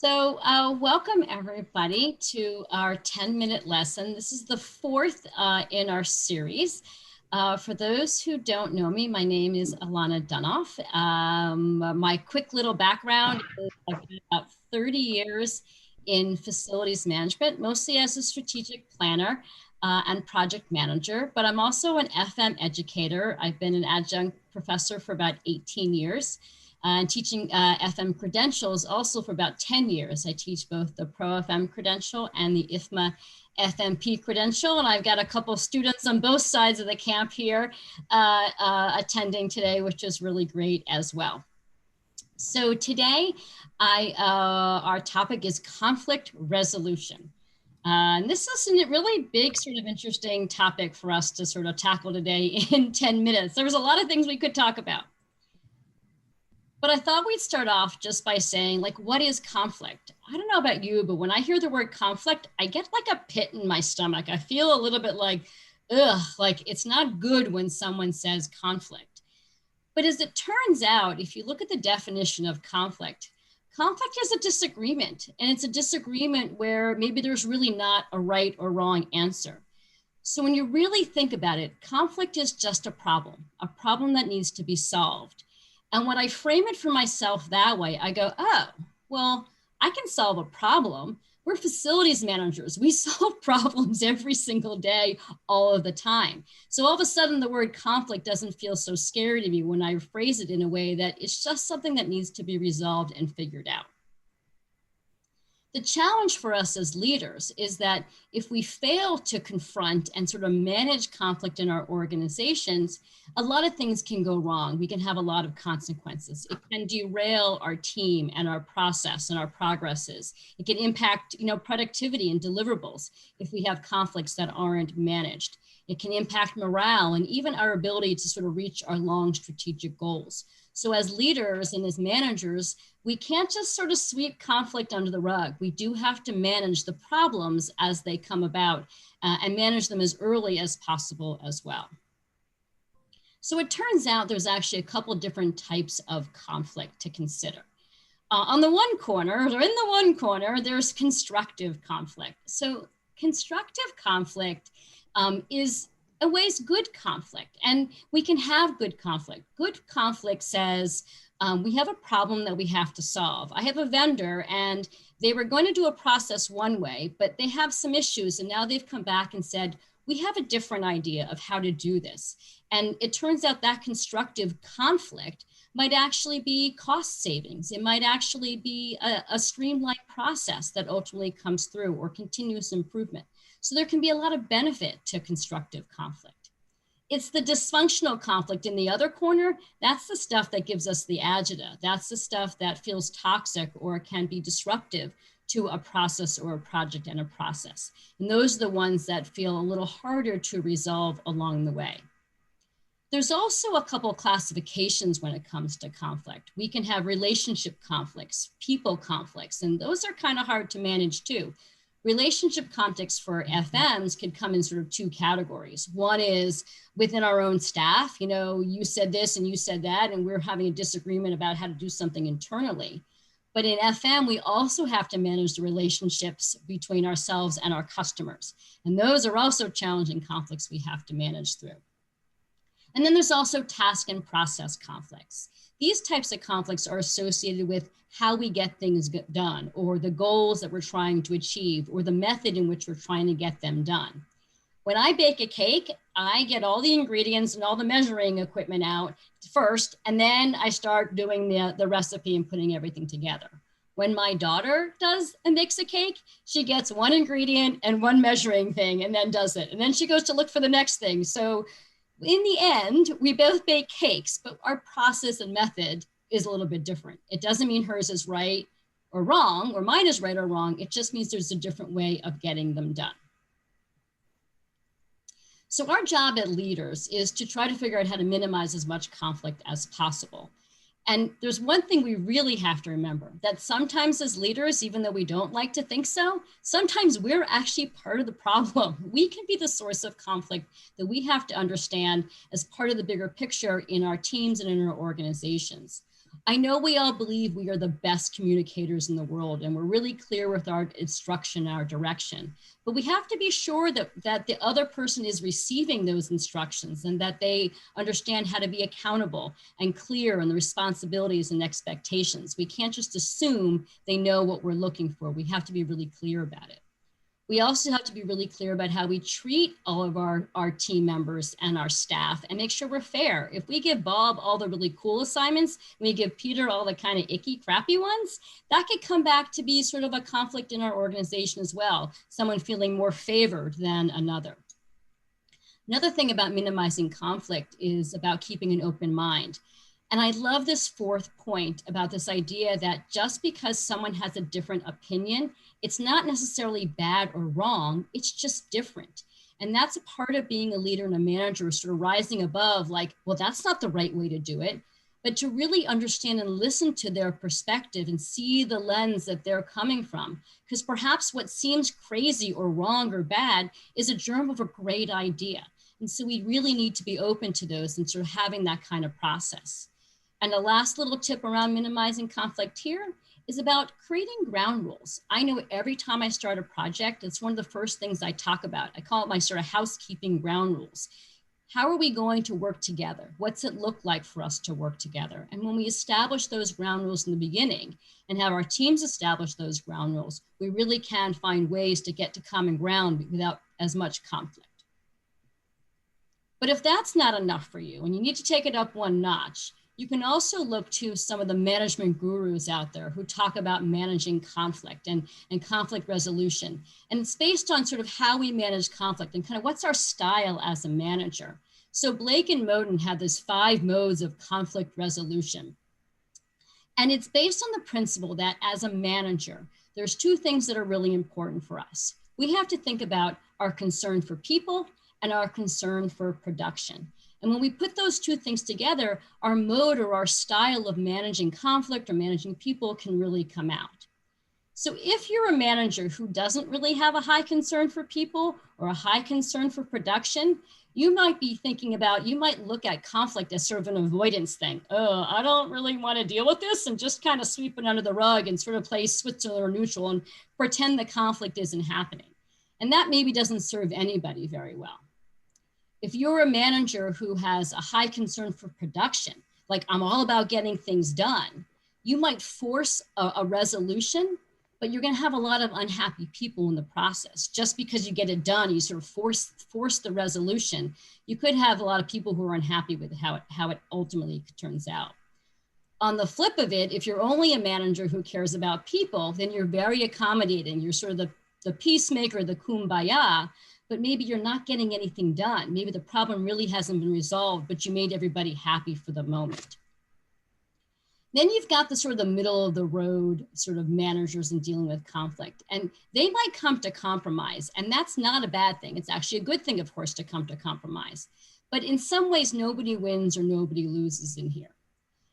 Welcome everybody to our 10-minute lesson. This is the fourth in our series. For those who don't know me, my name is Alana Dunoff. My quick little background is I've been about 30 years in facilities management, mostly as a strategic planner and project manager, but I'm also an FM educator. I've been an adjunct professor for about 18 years. And teaching FM credentials also for about 10 years. I teach both the Pro FM credential and the IFMA FMP credential. And I've got a couple of students on both sides of the camp here attending today, which is really great as well. So today, our topic is conflict resolution. And this is a really big, sort of interesting topic for us to sort of tackle today in 10 minutes. There was a lot of things we could talk about. But I thought we'd start off just by saying, like, what is conflict? I don't know about you, but when I hear the word conflict, I get like a pit in my stomach. I feel a little bit like, ugh, like it's not good when someone says conflict. But as it turns out, if you look at the definition of conflict is a disagreement. And it's a disagreement where maybe there's really not a right or wrong answer. So when you really think about it, conflict is just a problem that needs to be solved. And when I frame it for myself that way, I go, oh, well, I can solve a problem. We're facilities managers. We solve problems every single day, all of the time. So all of a sudden, the word conflict doesn't feel so scary to me when I phrase it in a way that it's just something that needs to be resolved and figured out. The challenge for us as leaders is that if we fail to confront and sort of manage conflict in our organizations, a lot of things can go wrong. We can have a lot of consequences. It can derail our team and our process and our progresses. It can impact, productivity and deliverables if we have conflicts that aren't managed. It can impact morale and even our ability to sort of reach our long strategic goals. So as leaders and as managers, we can't just sort of sweep conflict under the rug. We do have to manage the problems as they come about and manage them as early as possible as well. So it turns out there's actually a couple different types of conflict to consider. In the one corner, there's constructive conflict. So constructive conflict is a ways good conflict, and we can have good conflict. Good conflict says we have a problem that we have to solve. I have a vendor and they were going to do a process one way, but they have some issues and now they've come back and said, we have a different idea of how to do this. And it turns out that constructive conflict might actually be cost savings. It might actually be a streamlined process that ultimately comes through, or continuous improvement. So there can be a lot of benefit to constructive conflict. It's the dysfunctional conflict in the other corner. That's the stuff that gives us the agita. That's the stuff that feels toxic or can be disruptive to a process or a project and a process. And those are the ones that feel a little harder to resolve along the way. There's also a couple of classifications when it comes to conflict. We can have relationship conflicts, people conflicts, and those are kind of hard to manage too. Relationship conflicts for FMs can come in sort of two categories. One is within our own staff, you said this and you said that, and we're having a disagreement about how to do something internally. But in FM, we also have to manage the relationships between ourselves and our customers. And those are also challenging conflicts we have to manage through. And then there's also task and process conflicts. These types of conflicts are associated with how we get things done, or the goals that we're trying to achieve, or the method in which we're trying to get them done. When I bake a cake, I get all the ingredients and all the measuring equipment out first, and then I start doing the recipe and putting everything together. When my daughter makes a cake, she gets one ingredient and one measuring thing and then does it. And then she goes to look for the next thing. So in the end, we both bake cakes, but our process and method is a little bit different. It doesn't mean hers is right or wrong, or mine is right or wrong. It just means there's a different way of getting them done. So our job as leaders is to try to figure out how to minimize as much conflict as possible. And there's one thing we really have to remember, that sometimes as leaders, even though we don't like to think so, sometimes we're actually part of the problem. We can be the source of conflict that we have to understand as part of the bigger picture in our teams and in our organizations. I know we all believe we are the best communicators in the world and we're really clear with our instruction, our direction, but we have to be sure that the other person is receiving those instructions and that they understand how to be accountable and clear on the responsibilities and expectations. We can't just assume they know what we're looking for. We have to be really clear about it. We also have to be really clear about how we treat all of our team members and our staff and make sure we're fair. If we give Bob all the really cool assignments, and we give Peter all the kind of icky, crappy ones, that could come back to be sort of a conflict in our organization as well, someone feeling more favored than another. Another thing about minimizing conflict is about keeping an open mind. And I love this fourth point about this idea that just because someone has a different opinion, it's not necessarily bad or wrong, it's just different. And that's a part of being a leader and a manager, sort of rising above like, well, that's not the right way to do it, but to really understand and listen to their perspective and see the lens that they're coming from. Because perhaps what seems crazy or wrong or bad is a germ of a great idea. And so we really need to be open to those and sort of having that kind of process. And the last little tip around minimizing conflict here is about creating ground rules. I know every time I start a project, it's one of the first things I talk about. I call it my sort of housekeeping ground rules. How are we going to work together? What's it look like for us to work together? And when we establish those ground rules in the beginning and have our teams establish those ground rules, we really can find ways to get to common ground without as much conflict. But if that's not enough for you and you need to take it up one notch, you can also look to some of the management gurus out there who talk about managing conflict and conflict resolution. And it's based on sort of how we manage conflict and kind of what's our style as a manager. So Blake and Moden had this 5 modes of conflict resolution. And it's based on the principle that as a manager, there's 2 things that are really important for us. We have to think about our concern for people and our concern for production. And when we put those 2 things together, our mode or our style of managing conflict or managing people can really come out. So if you're a manager who doesn't really have a high concern for people or a high concern for production, you might be thinking about, you might look at conflict as sort of an avoidance thing. Oh, I don't really want to deal with this, and just kind of sweep it under the rug and sort of play Switzerland or neutral and pretend the conflict isn't happening. And that maybe doesn't serve anybody very well. If you're a manager who has a high concern for production, like I'm all about getting things done, you might force a resolution, but you're going to have a lot of unhappy people in the process. Just because you get it done, you sort of force the resolution. You could have a lot of people who are unhappy with how it ultimately turns out. On the flip of it, if you're only a manager who cares about people, then you're very accommodating. You're sort of the peacemaker, the kumbaya, but maybe you're not getting anything done. Maybe the problem really hasn't been resolved, but you made everybody happy for the moment. Then you've got the sort of the middle of the road sort of managers in dealing with conflict, and they might come to compromise, and that's not a bad thing. It's actually a good thing, of course, to come to compromise. But in some ways, nobody wins or nobody loses in here.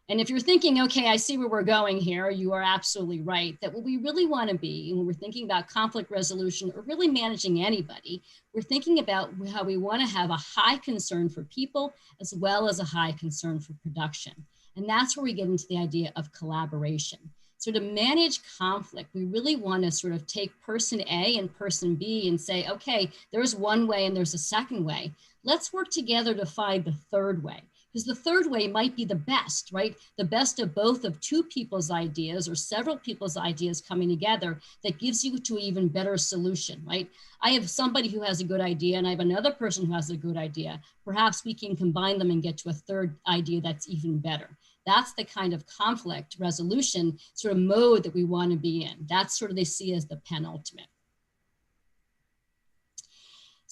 And if you're thinking, okay, I see where we're going here, you are absolutely right, that what we really want to be when we're thinking about conflict resolution or really managing anybody, we're thinking about how we want to have a high concern for people as well as a high concern for production. And that's where we get into the idea of collaboration. So to manage conflict, we really want to sort of take person A and person B and say, okay, there's one way and there's a second way. Let's work together to find the third way. Because the third way might be the best, right? The best of both of 2 people's ideas or several people's ideas coming together that gives you to an even better solution, right? I have somebody who has a good idea and I have another person who has a good idea. Perhaps we can combine them and get to a third idea that's even better. That's the kind of conflict resolution sort of mode that we want to be in. That's sort of they see as the penultimate.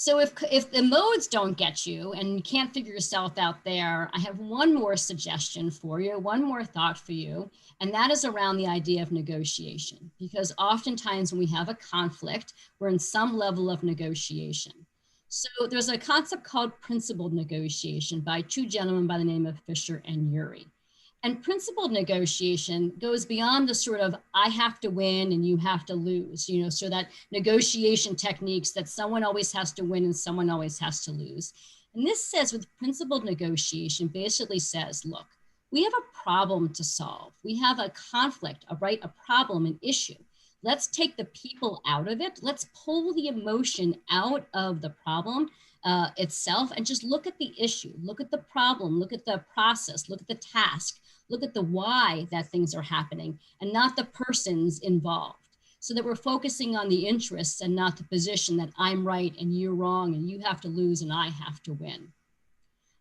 So if the modes don't get you and you can't figure yourself out there, I have one more suggestion for you, one more thought for you, and that is around the idea of negotiation. Because oftentimes when we have a conflict, we're in some level of negotiation. So there's a concept called principled negotiation by 2 gentlemen by the name of Fisher and Urey. And principled negotiation goes beyond the sort of, I have to win and you have to lose, you know, so that negotiation techniques that someone always has to win and someone always has to lose. And this says with principled negotiation basically says, look, We have a problem to solve. We have a conflict, a problem, an issue. Let's take the people out of it. Let's pull the emotion out of the problem itself and just look at the issue, look at the problem, look at the process, look at the task, look at the why that things are happening and not the persons involved. So that we're focusing on the interests and not the position that I'm right and you're wrong and you have to lose and I have to win.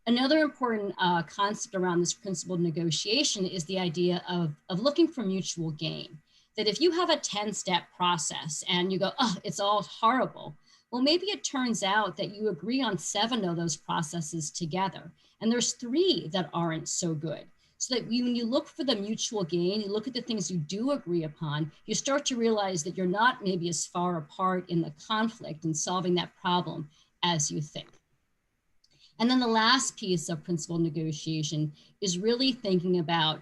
Another important concept around this principled negotiation is the idea of looking for mutual gain. That if you have a 10-step process and you go, oh, it's all horrible, well, maybe it turns out that you agree on 7 of those processes together, and there's 3 that aren't so good. So that when you look for the mutual gain, you look at the things you do agree upon, you start to realize that you're not maybe as far apart in the conflict and solving that problem as you think. And then the last piece of principled negotiation is really thinking about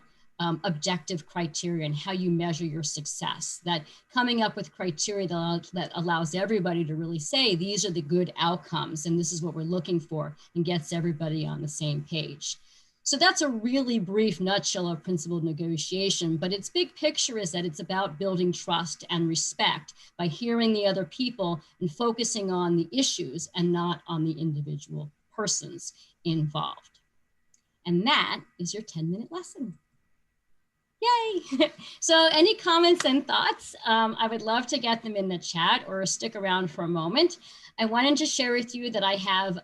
objective criteria and how you measure your success, that coming up with criteria that allows everybody to really say, these are the good outcomes, and this is what we're looking for, and gets everybody on the same page. So that's a really brief nutshell of principled negotiation, but its big picture is that it's about building trust and respect by hearing the other people and focusing on the issues and not on the individual persons involved. And that is your 10-minute lesson. Yay! So any comments and thoughts? I would love to get them in the chat or stick around for a moment. I wanted to share with you that I have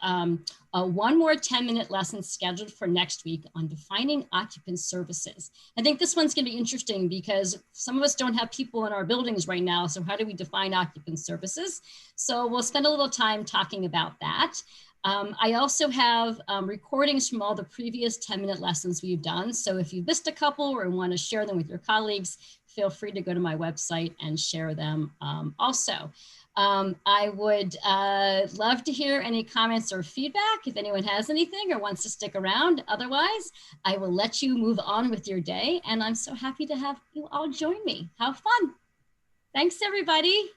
one more 10-minute lesson scheduled for next week on defining occupant services. I think this one's going to be interesting because some of us don't have people in our buildings right now. So how do we define occupant services? So we'll spend a little time talking about that. I also have recordings from all the previous 10-minute lessons we've done. So if you missed a couple or want to share them with your colleagues, feel free to go to my website and share them also. I would love to hear any comments or feedback if anyone has anything or wants to stick around. Otherwise, I will let you move on with your day. And I'm so happy to have you all join me. Have fun. Thanks, everybody.